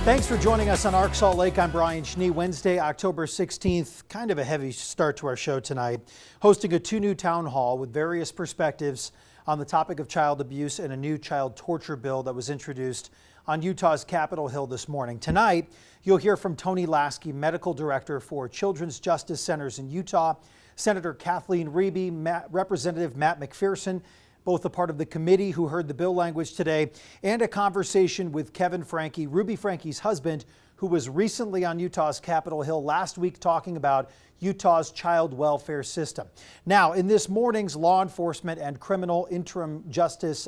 Thanks for joining us on Arc Salt Lake. I'm Brian Schnee. Wednesday, October 16th. Kind of a heavy start to our show tonight. Hosting a 2 new town hall with various perspectives on the topic of child abuse and a new child torture bill that was introduced on Utah's Capitol Hill this morning. Tonight, you'll hear from Tony Lasky, Medical Director for Children's Justice Centers in Utah, Senator Kathleen Reby, Representative Matt McPherson, both a part of the committee who heard the bill language today, and a conversation with Gavin Franke, Ruby Franke's husband, who was recently on Utah's Capitol Hill last week talking about Utah's child welfare system. Now, in this morning's law enforcement and criminal interim justice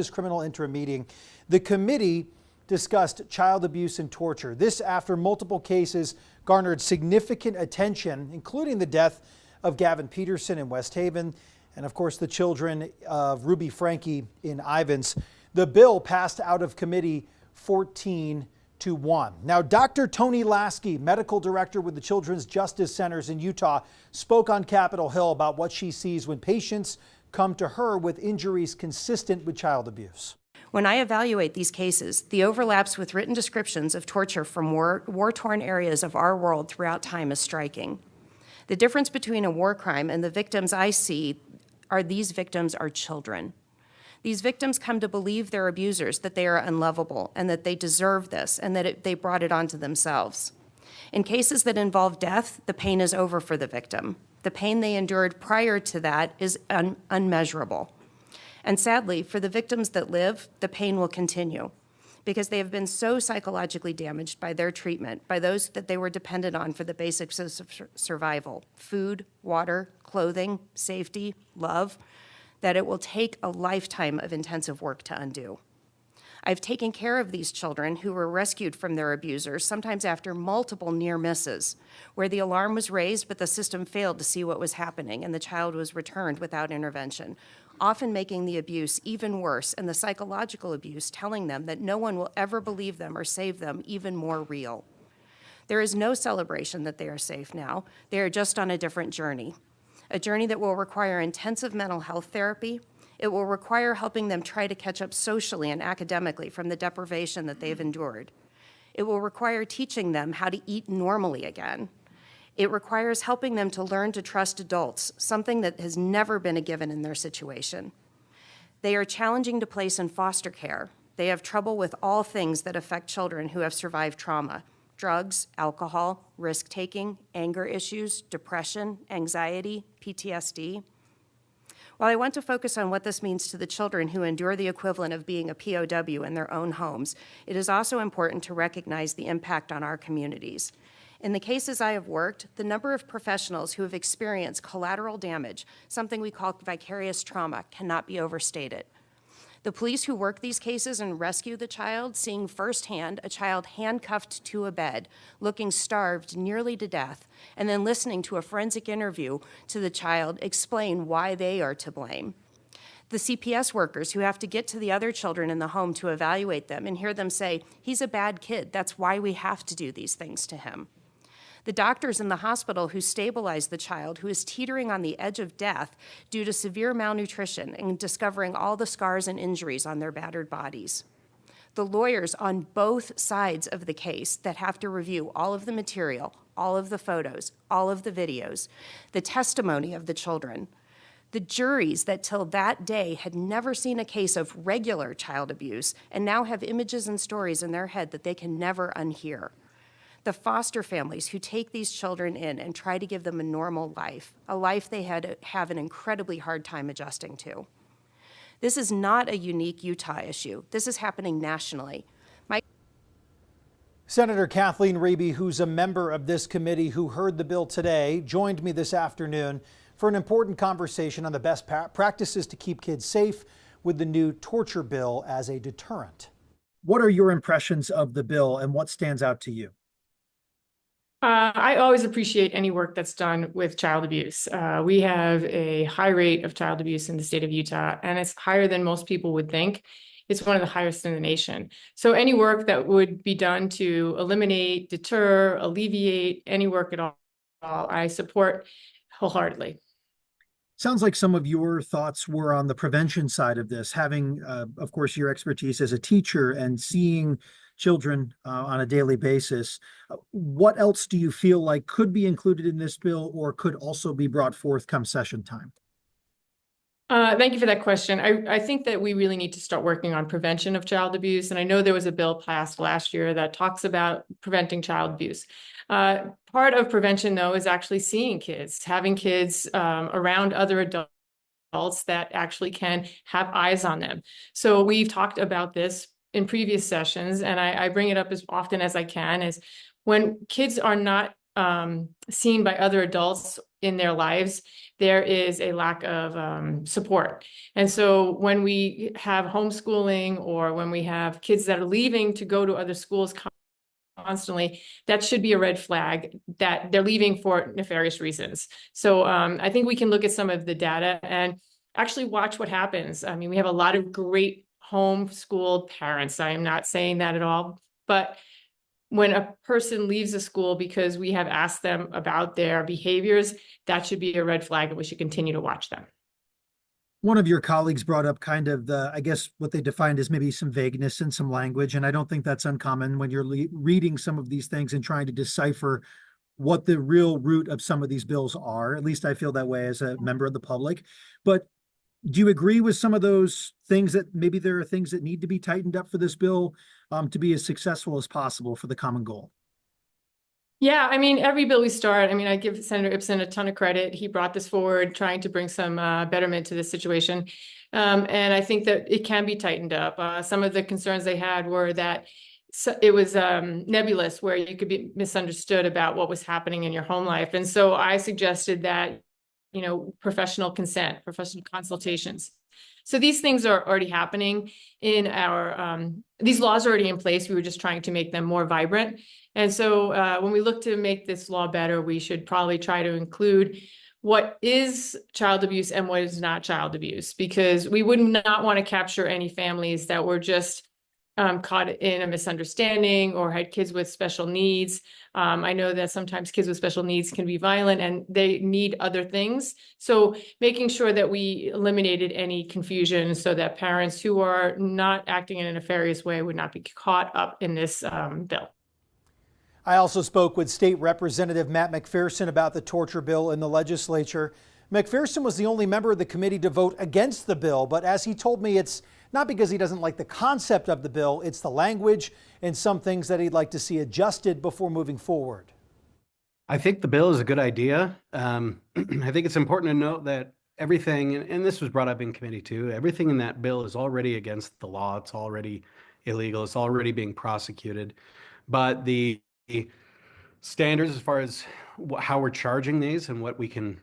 criminal interim meeting, the committee discussed child abuse and torture. This after multiple cases garnered significant attention, including the death of Gavin Peterson in West Haven, and of course the children of Ruby Franke in Ivins. The bill passed out of committee 14-1. Now, Dr. Tony Lasky, Medical Director with the Children's Justice Centers in Utah, spoke on Capitol Hill about what she sees when patients come to her with injuries consistent with child abuse. When I evaluate these cases, the overlaps with written descriptions of torture from war-torn areas of our world throughout time is striking. The difference between a war crime and the victims I see are these victims are children. These victims come to believe their abusers, that they are unlovable and that they deserve this and that they brought it onto themselves. In cases that involve death, the pain is over for the victim. The pain they endured prior to that is unmeasurable. And sadly, for the victims that live, the pain will continue because they have been so psychologically damaged by their treatment, by those that they were dependent on for the basics of survival, food, water, clothing, safety, love, that it will take a lifetime of intensive work to undo. I've taken care of these children who were rescued from their abusers, sometimes after multiple near misses, where the alarm was raised but the system failed to see what was happening and the child was returned without intervention, often making the abuse even worse and the psychological abuse telling them that no one will ever believe them or save them even more real. There is no celebration that they are safe now. They are just on a different journey, a journey that will require intensive mental health therapy. It will require helping them try to catch up socially and academically from the deprivation that they've endured. It will require teaching them how to eat normally again. It requires helping them to learn to trust adults, something that has never been a given in their situation. They are challenging to place in foster care. They have trouble with all things that affect children who have survived trauma: drugs, alcohol, risk-taking, anger issues, depression, anxiety, PTSD. While I want to focus on what this means to the children who endure the equivalent of being a POW in their own homes, it is also important to recognize the impact on our communities. In the cases I have worked, the number of professionals who have experienced collateral damage, something we call vicarious trauma, cannot be overstated. The police who work these cases and rescue the child, seeing firsthand a child handcuffed to a bed, looking starved nearly to death, and then listening to a forensic interview to the child explain why they are to blame. The CPS workers who have to get to the other children in the home to evaluate them and hear them say, "He's a bad kid, that's why we have to do these things to him." The doctors in the hospital who stabilize the child who is teetering on the edge of death due to severe malnutrition and discovering all the scars and injuries on their battered bodies. The lawyers on both sides of the case that have to review all of the material, all of the photos, all of the videos, the testimony of the children. The juries that till that day had never seen a case of regular child abuse and now have images and stories in their head that they can never unhear. The foster families who take these children in and try to give them a normal life, a life they have an incredibly hard time adjusting to. This is not a unique Utah issue. This is happening nationally. Senator Kathleen Reby, who's a member of this committee who heard the bill today, joined me this afternoon for an important conversation on the best practices to keep kids safe with the new torture bill as a deterrent. What are your impressions of the bill and what stands out to you? I always appreciate any work that's done with child abuse. We have a high rate of child abuse in the state of Utah, and it's higher than most people would think. It's one of the highest in the nation. So any work that would be done to eliminate, deter, alleviate any work at all, I support wholeheartedly. Sounds like some of your thoughts were on the prevention side of this, having, of course, your expertise as a teacher and seeing children on a daily basis. What else do you feel like could be included in this bill or could also be brought forth come session time? Thank you for that question. I think that we really need to start working on prevention of child abuse. And I know there was a bill passed last year that talks about preventing child abuse. Part of prevention, though, is actually seeing kids, having kids around other adults that actually can have eyes on them. So we've talked about this in previous sessions, and I bring it up as often as I can, is when kids are not seen by other adults in their lives, there is a lack of support. And so when we have homeschooling or when we have kids that are leaving to go to other schools constantly, that should be a red flag that they're leaving for nefarious reasons. So I think we can look at some of the data and actually watch what happens. I mean, we have a lot of great homeschooled parents. I am not saying that at all, but when a person leaves a school because we have asked them about their behaviors, that should be a red flag and we should continue to watch them. One of your colleagues brought up kind of I guess what they defined as maybe some vagueness in some language. And I don't think that's uncommon when you're reading some of these things and trying to decipher what the real root of some of these bills are. At least I feel that way as a member of the public. But do you agree with some of those things that maybe there are things that need to be tightened up for this bill to be as successful as possible for the common goal? Yeah, I mean, every bill we start, I mean, I give Senator Ipsen a ton of credit. He brought this forward, trying to bring some betterment to this situation. And I think that it can be tightened up. Some of the concerns they had were that it was nebulous, where you could be misunderstood about what was happening in your home life. And so I suggested that, professional consent, professional consultations. So these things are already happening in our, these laws are already in place. We were just trying to make them more vibrant. And so when we look to make this law better, we should probably try to include what is child abuse and what is not child abuse, because we would not want to capture any families that were just caught in a misunderstanding or had kids with special needs. I know that sometimes kids with special needs can be violent and they need other things. So making sure that we eliminated any confusion so that parents who are not acting in a nefarious way would not be caught up in this bill. I also spoke with State Representative Matt McPherson about the torture bill in the legislature. McPherson was the only member of the committee to vote against the bill, but as he told me, it's not because he doesn't like the concept of the bill, it's the language and some things that he'd like to see adjusted before moving forward. I think the bill is a good idea. I think it's important to note that everything, and this was brought up in committee too, everything in that bill is already against the law. It's already illegal. It's already being prosecuted. But the standards as far as how we're charging these and what we can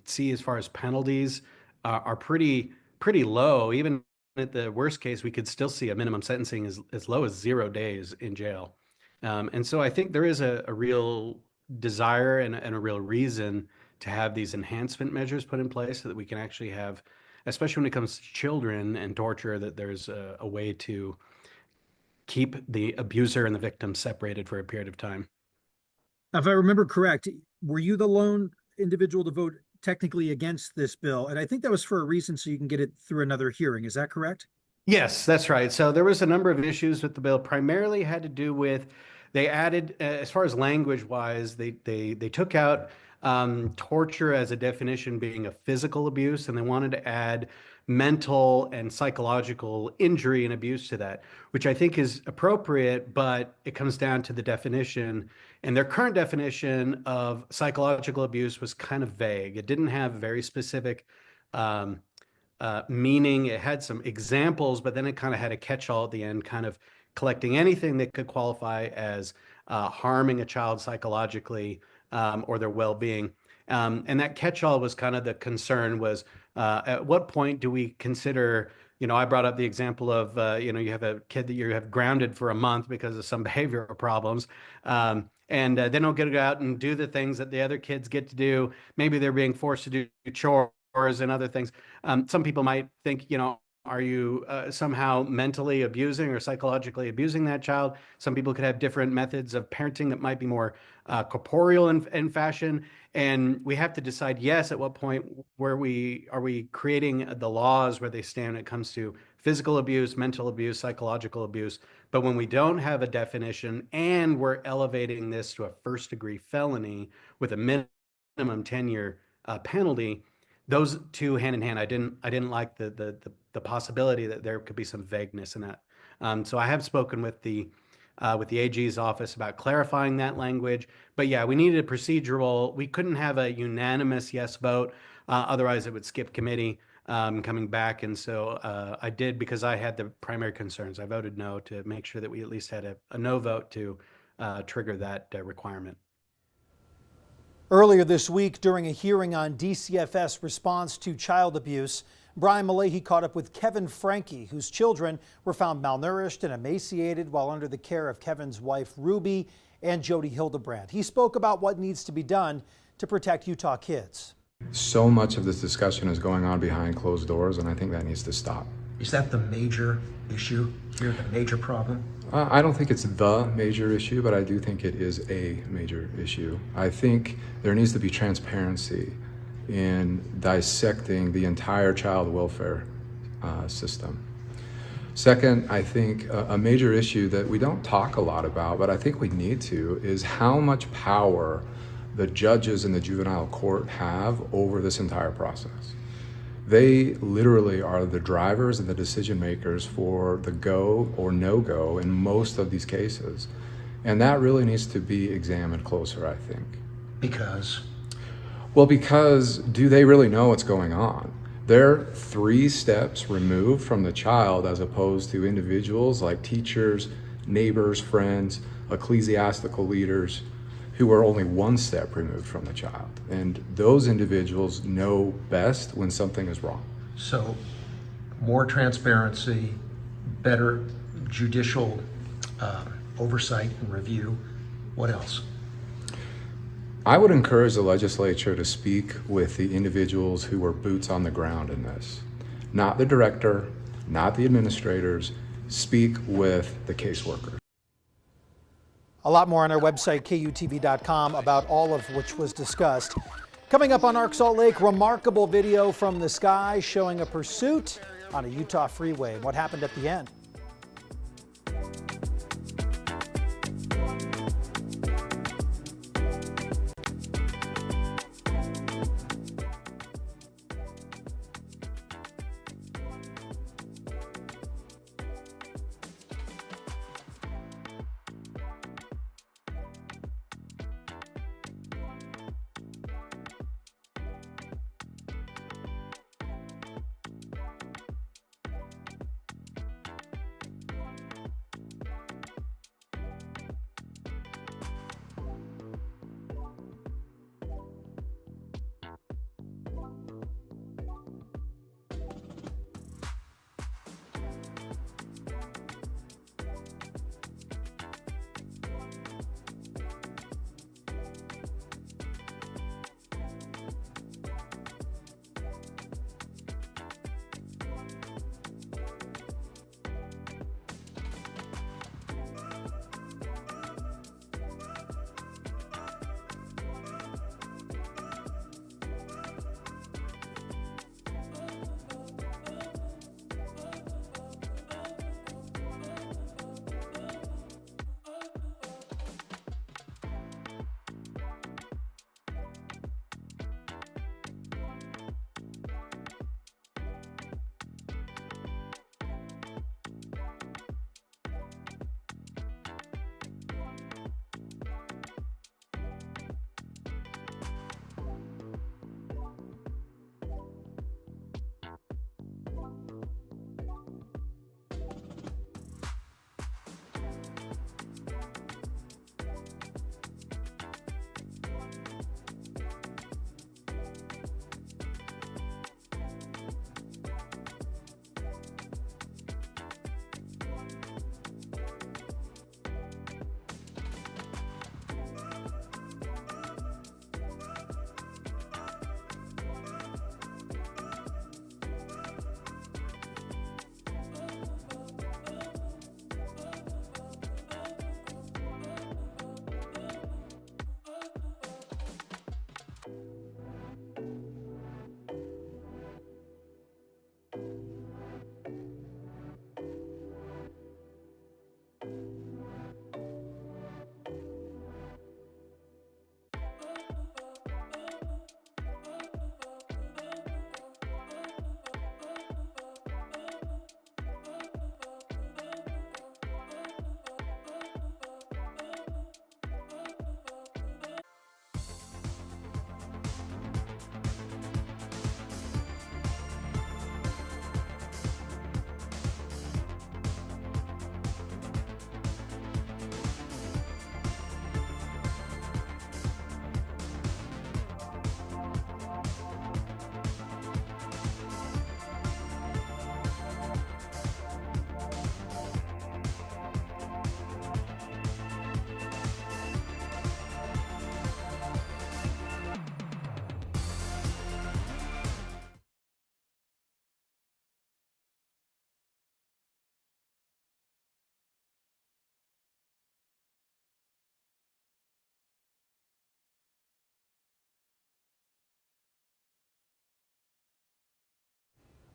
see as far as penalties are pretty low. Even at the worst case, we could still see a minimum sentencing as low as 0 days in jail. And so I think there is a real desire and a real reason to have these enhancement measures put in place so that we can actually have, especially when it comes to children and torture, that there's a way to keep the abuser and the victim separated for a period of time. If I remember correct, were you the lone individual to vote technically against this bill? And I think that was for a reason, so you can get it through another hearing. Is that correct? Yes, that's right. So there was a number of issues with the bill, primarily had to do with, they added, as far as language wise, they took out torture as a definition being a physical abuse, and they wanted to add mental and psychological injury and abuse to that, which I think is appropriate, but it comes down to the definition. And their current definition of psychological abuse was kind of vague. It didn't have very specific meaning. It had some examples, but then it kind of had a catch-all at the end, kind of collecting anything that could qualify as harming a child psychologically or their well-being. And that catch-all was kind of the concern was, at what point do we consider, I brought up the example of, you have a kid that you have grounded for a month because of some behavioral problems. And they don't get to go out and do the things that the other kids get to do. Maybe they're being forced to do chores and other things. Some people might think, are you somehow mentally abusing or psychologically abusing that child? Some people could have different methods of parenting that might be more corporeal in fashion. And we have to decide, yes, at what point are we creating the laws where they stand when it comes to physical abuse, mental abuse, psychological abuse. But when we don't have a definition and we're elevating this to a first-degree felony with a minimum 10-year penalty, those two hand in hand. I didn't like the possibility that there could be some vagueness in that. So I have spoken with the AG's office about clarifying that language. But yeah, we needed a procedural. We couldn't have a unanimous yes vote, otherwise it would skip committee coming back. And so I did, because I had the primary concerns. I voted no to make sure that we at least had a no vote to trigger that requirement. Earlier this week, during a hearing on DCFS response to child abuse, Brian Malahy caught up with Gavin Franke, whose children were found malnourished and emaciated while under the care of Kevin's wife, Ruby, and Jody Hildebrandt. He spoke about what needs to be done to protect Utah kids. So much of this discussion is going on behind closed doors, and I think that needs to stop. Is that the major issue here, the major problem? I don't think it's the major issue, but I do think it is a major issue. I think there needs to be transparency in dissecting the entire child welfare system. Second, I think a major issue that we don't talk a lot about, but I think we need to, is how much power the judges in the juvenile court have over this entire process. They literally are the drivers and the decision makers for the go or no go in most of these cases. And that really needs to be examined closer, I think. Because? Well, because do they really know what's going on? They're 3 steps removed from the child, as opposed to individuals like teachers, neighbors, friends, ecclesiastical leaders, who are only 1 step removed from the child. And those individuals know best when something is wrong. So more transparency, better judicial oversight and review. What else? I would encourage the legislature to speak with the individuals who were boots on the ground in this. Not the director, not the administrators. Speak with the caseworkers. A lot more on our website, KUTV.com, about all of which was discussed. Coming up on Arc Salt Lake, remarkable video from the sky showing a pursuit on a Utah freeway and what happened at the end.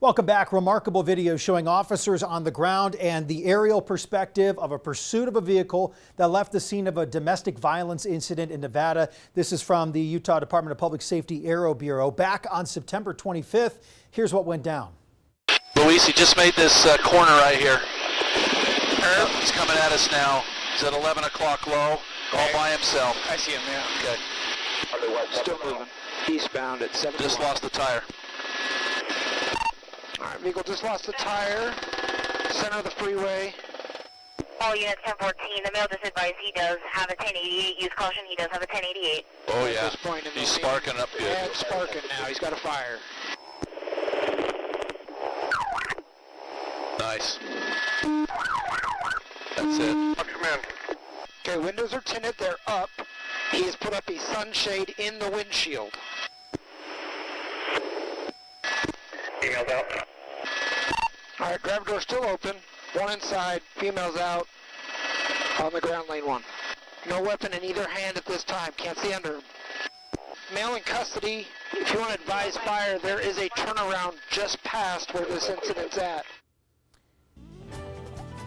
Welcome back. Remarkable video showing officers on the ground and the aerial perspective of a pursuit of a vehicle that left the scene of a domestic violence incident in Nevada. This is from the Utah Department of Public Safety Aero Bureau. Back on September 25th, here's what went down. Luis, he just made this corner right here. He's coming at us now. He's at 11 o'clock low, all by himself. I see him, yeah. Okay. Still moving. Eastbound at 7. Just lost the tire. All right, vehicle just lost the tire. Center of the freeway. All units 1014, the male just advised he does have a 1088. Use caution, he does have a 1088. Oh yeah, At this point in the he's scene. sparking up good. Yeah, it's sparking now. He's got a fire. Nice. That's it. Come in. Okay, windows are tinted. They're up. He has put up a sunshade in the windshield. Females out. All right, driver door still open. One inside. Females out. On the ground, lane 1. No weapon in either hand at this time. Can't see under him. Male in custody. If you want to advise fire, there is a turnaround just past where this incident's at.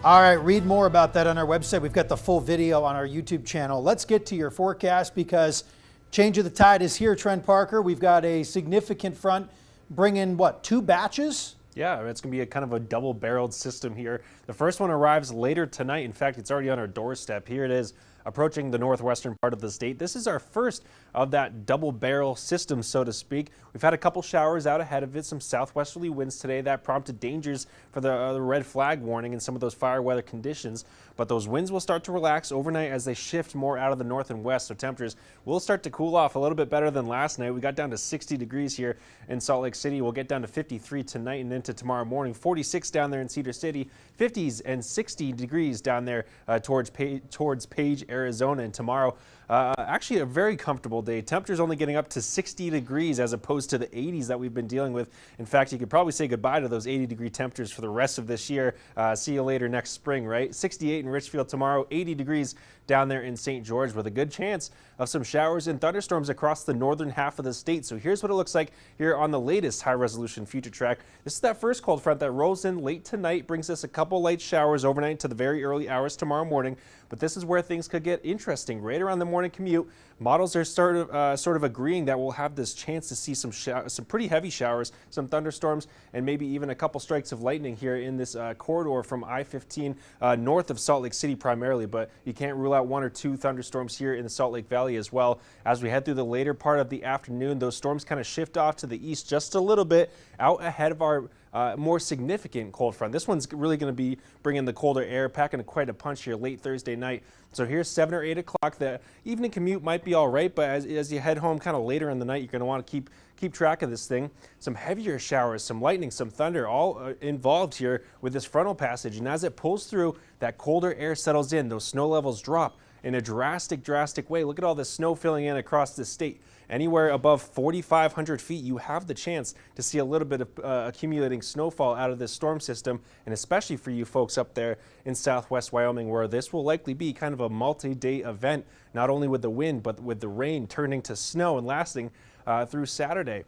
All right, read more about that on our website. We've got the full video on our YouTube channel. Let's get to your forecast because change of the tide is here, Trent Parker. We've got a significant front bringing, what, 2 batches? Yeah, it's going to be a kind of a double-barreled system here. The first one arrives later tonight. In fact, it's already on our doorstep. Here it is, approaching the northwestern part of the state. This is our first of that double-barrel system, so to speak. We've had a couple showers out ahead of it, some southwesterly winds today that prompted dangers for the red flag warning and some of those fire weather conditions. But those winds will start to relax overnight as they shift more out of the north and west, so temperatures will start to cool off a little bit better than last night. We got down to 60 degrees here in Salt Lake City. We'll get down to 53 tonight and into tomorrow morning. 46 down there in Cedar City, 50s and 60 degrees down there towards Page, Arizona. And tomorrow, actually a very comfortable day. Temperatures only getting up to 60 degrees as opposed to the 80s that we've been dealing with. In fact, you could probably say goodbye to those 80-degree temperatures for the rest of this year. See you later next spring, right? 68 in Richfield tomorrow, 80 degrees down there in St. George with a good chance of some showers and thunderstorms across the northern half of the state. So here's what it looks like here on the latest high-resolution future track. This is that first cold front that rolls in late tonight, brings us a couple light showers overnight to the very early hours tomorrow morning. But this is where things could get interesting. Right around the morning commute, models are sort of agreeing that we'll have this chance to see some pretty heavy showers, some thunderstorms, and maybe even a couple strikes of lightning here in this corridor from I-15 north of Salt Lake City primarily. But you can't rule out 1 or 2 thunderstorms here in the Salt Lake Valley as well. As we head through the later part of the afternoon, those storms kind of shift off to the east just a little bit out ahead of our more significant cold front. This one's really going to be bringing the colder air, packing quite a punch here late Thursday night. So here's 7 or 8 o'clock. The evening commute might be all right, but as you head home kind of later in the night, you're going to want to keep track of this thing. Some heavier showers, some lightning, some thunder, all involved here with this frontal passage. And as it pulls through, that colder air settles in. Those snow levels drop in a drastic way. Look at all this snow filling in across the state. Anywhere above 4,500 feet, you have the chance to see a little bit of accumulating snowfall out of this storm system, and especially for you folks up there in southwest Wyoming, where this will likely be kind of a multi-day event, not only with the wind, but with the rain turning to snow and lasting through Saturday.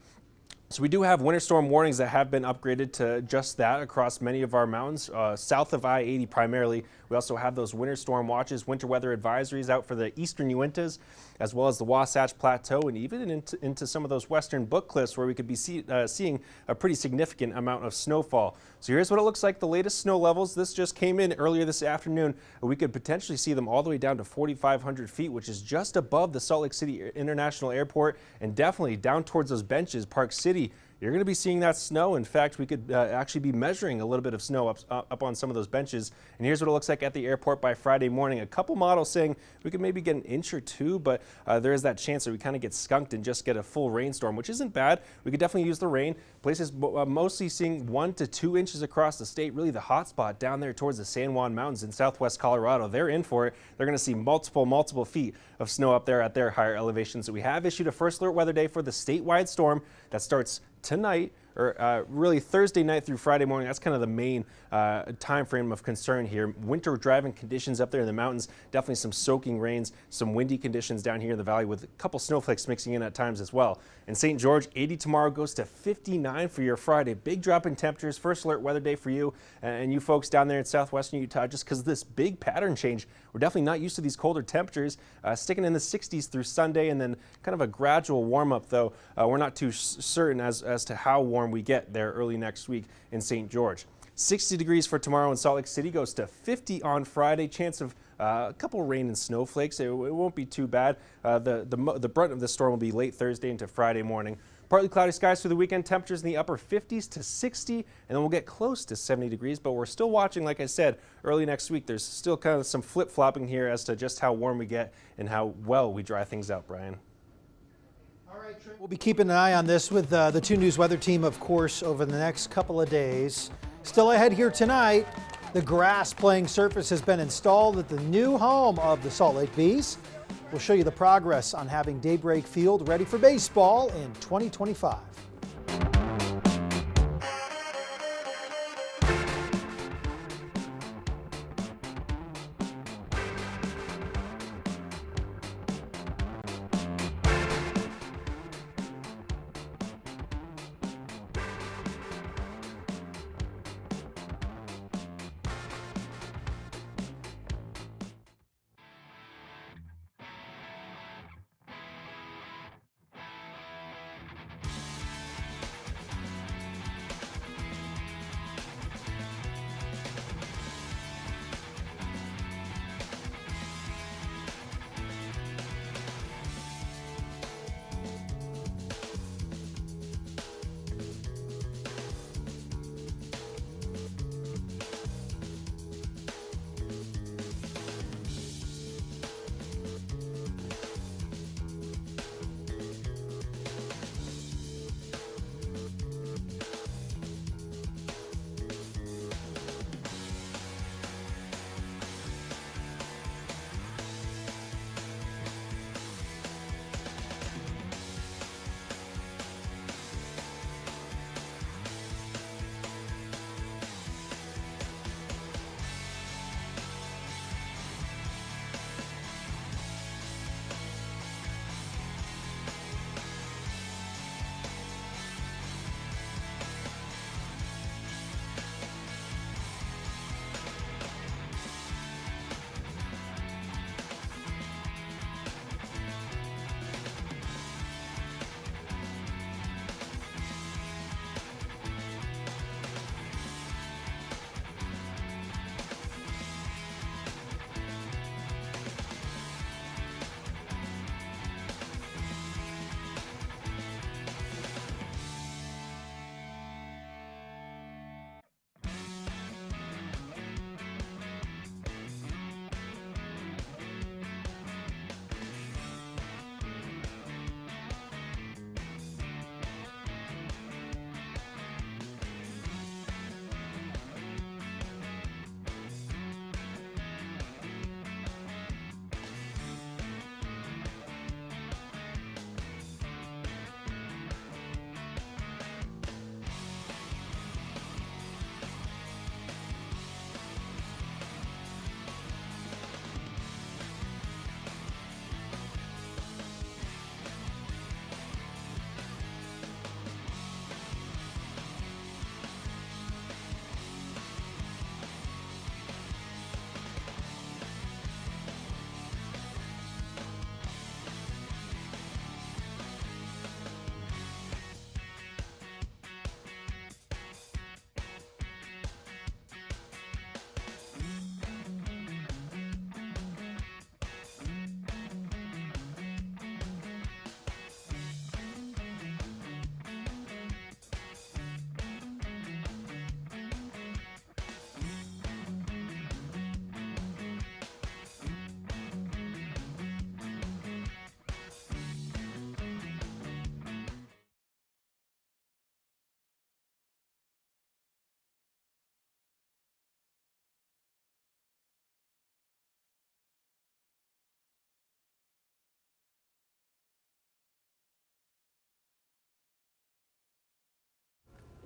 So we do have winter storm warnings that have been upgraded to just that across many of our mountains, south of I-80 primarily. We also have those winter storm watches, winter weather advisories out for the eastern Uintas, as well as the Wasatch Plateau, and even into some of those western book cliffs where we could be seeing a pretty significant amount of snowfall. So here's what it looks like, the latest snow levels. This just came in earlier this afternoon. We could potentially see them all the way down to 4,500 feet, which is just above the Salt Lake City International Airport and definitely down towards those benches, Park City. You're going to be seeing that snow. In fact, we could actually be measuring a little bit of snow up on some of those benches. And here's what it looks like at the airport by Friday morning. A couple models saying we could maybe get an inch or 2, but there is that chance that we kind of get skunked and just get a full rainstorm, which isn't bad. We could definitely use the rain. Places mostly seeing 1 to 2 inches across the state. Really the hot spot down there towards the San Juan Mountains in southwest Colorado. They're in for it. They're going to see multiple feet of snow up there at their higher elevations. So we have issued a first alert weather day for the statewide storm that starts tonight really Thursday night through Friday morning. That's kind of the main time frame of concern here. Winter driving conditions up there in the mountains, definitely some soaking rains, some windy conditions down here in the valley with a couple snowflakes mixing in at times as well. In St. George, 80 tomorrow, goes to 59 for your Friday. Big drop in temperatures, first alert weather day for you and you folks down there in southwestern Utah, just because of this big pattern change. We're definitely not used to these colder temperatures, sticking in the 60s through Sunday, and then kind of a gradual warm up, though we're not too certain as to how warm we get there early next week in St. George. 60 degrees for tomorrow in Salt Lake City, goes to 50 on Friday. Chance of a couple rain and snowflakes. It won't be too bad. The brunt of the storm will be late Thursday into Friday morning. Partly cloudy skies through the weekend, temperatures in the upper 50s to 60, and then we'll get close to 70 degrees, but we're still watching, like I said, early next week. There's still kind of some flip-flopping here as to just how warm we get and how well we dry things out, Brian. All right, Trent. We'll be keeping an eye on this with the 2 News weather team, of course, over the next couple of days. Still ahead here tonight, the grass playing surface has been installed at the new home of the Salt Lake Bees. We'll show you the progress on having Daybreak Field ready for baseball in 2025.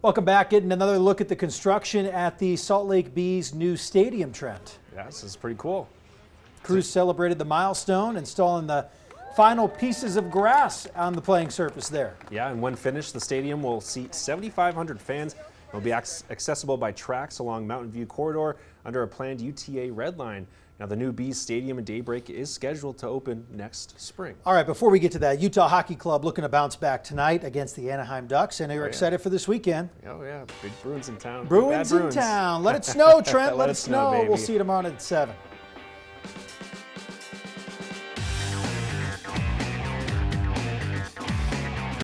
Welcome back. Getting another look at the construction at the Salt Lake Bees new stadium, Trent. Yeah, this is pretty cool. Crews celebrated the milestone, installing the final pieces of grass on the playing surface there. Yeah, and when finished, the stadium will seat 7,500 fans. It will be accessible by tracks along Mountain View Corridor under a planned UTA red line. Now, the new Bees Stadium in Daybreak is scheduled to open next spring. All right, before we get to that, Utah Hockey Club looking to bounce back tonight against the Anaheim Ducks, and you're excited for this weekend. Oh, yeah, big Bruins in town. Bruins in town. Let it snow, Trent. Let it snow. baby. We'll see you tomorrow at 7.